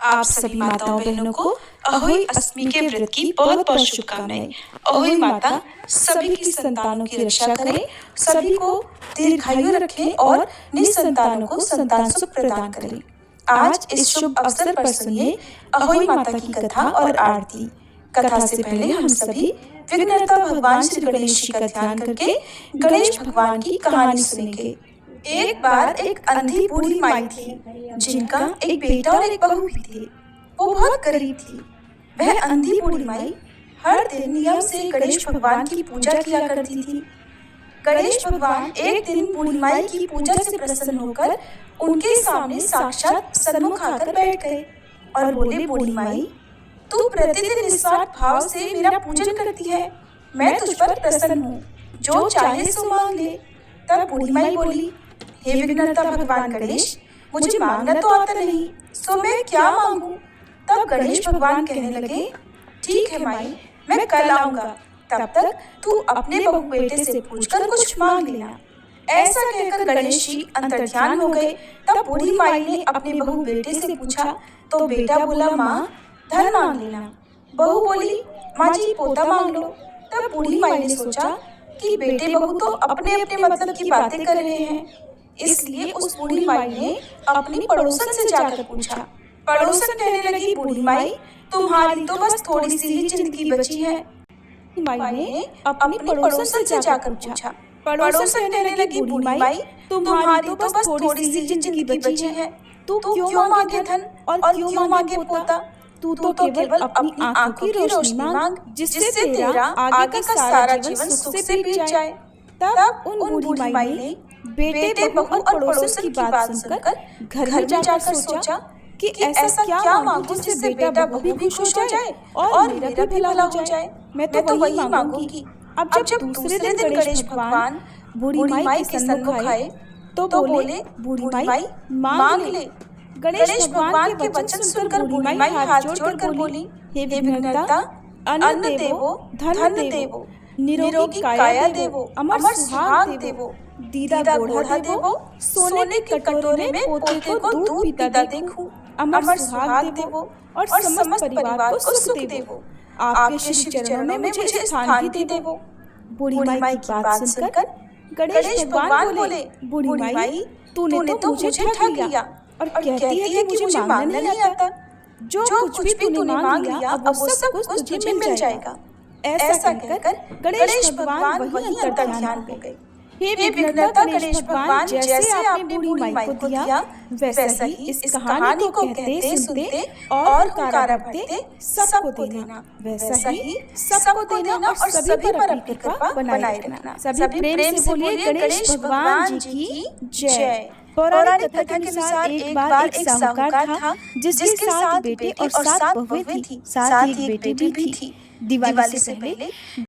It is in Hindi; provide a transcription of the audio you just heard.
आप सभी माताओं बहनों को अहोई अष्टमी के व्रत की बहुत बहुत शुभकामनाएं। अहोई माता सभी की संतानों की रक्षा करें, सभी को दीर्घायु रखें और निसंतानों को संतान सुख प्रदान करें। आज इस शुभ अवसर पर सुनिए अहोई माता की कथा और आरती। कथा से पहले हम सभी विघ्नहर्ता भगवान श्री गणेश जी का ध्यान करके गणेश भगवान की कहानी सुनेंगे। एक बार एक अंधी बूढ़ी माई थी, जिनका एक बेटा और एक बहू भी थे। वो बहुत गरीब थी। वह अंधी बूढ़ी माई हर दिन नियम से गणेश भगवान की पूजा किया करती थी। गणेश भगवान एक दिन बूढ़ी माई की पूजा से प्रसन्न होकर उनके सामने साक्षात सन्मुख आकर बैठ गए और बोले, बूढ़ी माई, तू प्रतिदिन निस्वार्थ भाव से मेरा पूजन करती है, मैं तुझ पर प्रसन्न हूँ, जो चाहे सो मांग ले। तब बूढ़ी माई बोली, हे विघ्नहर्ता भगवान गणेश, मुझे मांगना तो आता नहीं, सो मैं क्या मांगू। तब गणेश भगवान कहने लगे, ठीक है माई, मैं कल आऊंगा, तब तक तू अपने बहू बेटे से पूछकर कुछ मांग लेना। ऐसा कहकर गणेश जी अंतर्ध्यान हो गए। तब बूढ़ी माई ने अपने बहू बेटे से पूछा तो बेटा बोला, माँ धन मांग लेना। बहू बोली, माँ जी पोता मांग लो। तब बूढ़ी माई ने सोचा कि बेटे बहू तो अपने अपने मतलब की बातें कर रहे हैं, इसलिए उस बूढ़ी माई ने अपनी पड़ोसन से जाकर पूछा। पड़ोसन कहने लगी, बूढ़ी माई, तुम्हारी तो बस थोड़ी सी ही जिंदगी बची है। माई ने अपनी पड़ोसन से जाकर पूछा। पड़ोसन कहने लगी, बूढ़ी माई, तुम्हारी तो बस थोड़ी सी ही जिंदगी बची है, तू क्यों मांगे धन और क्यों मांगे पोता। तू तो केवल अपनी आंखों की रोशनी मांग, जिससे तेरा आगे का सारा जीवन सुख से बीत जाए। तब उन बूढ़ी माई ने बेटे बहू और पड़ोसन की बात सुनकर घर में जाकर सोचा कि ऐसा क्या मांगूं जिससे बेटा बहू भी खुश हो जाए और मेरा भी भला हो जाए। मैं तो वही मांगूंगी। अब जब दूसरे दिन गणेश भगवान बूढ़ी माई के सन्मुख आए तो बोले, बूढ़ी माई मांग ले। गणेश भगवान के वचन सुनकर बूढ़ी माई हाथ जोड़कर बोली, हे विघ्नहर्ता, अन्न देवो, धन देवो, निरोगी काया देवो, अमर सुहाग देवो, दीदा गोढ़ा देवो, सोने के कटोरे में पोते को दूध पीता देखूं, अमर सुहाग देवो और समस्त परिवार को सुख देवो। आपके श्री चरणों में मुझे स्थान भी देवो। बूढ़ी माई की बात सुनकर गणेश भगवान बोले, बूढ़ी माई, तूने तो मुझे ठग लिया और कहती है कि मुझे मांगना नहीं आता। जो कुछ भी तूने मांग लिया अब वो सब कुछ तुझे मिल जाएगा। ऐसा कहकर गणेश भगवान वहीं अंतर्ध्यान हो गए। हे विघ्नहर्ता गणेश भगवान, जैसे आपने बूढ़ी माई को दिया वैसा ही इस कहानी को कहते सुनते और हुंकारा भरते सबको देना, वैसा ही सबको देना और सभी पर अपनी कृपा बनाए रखना। सभी प्रेम से बोलिए गणेश भगवान जी की जय। पौराणिक कथा के अनुसार एक बार एक साहूकार था, जिसके 7 बेटे और 7 बहुएं थी, साथ ही एक बेटी भी थी। दिवाली से पहले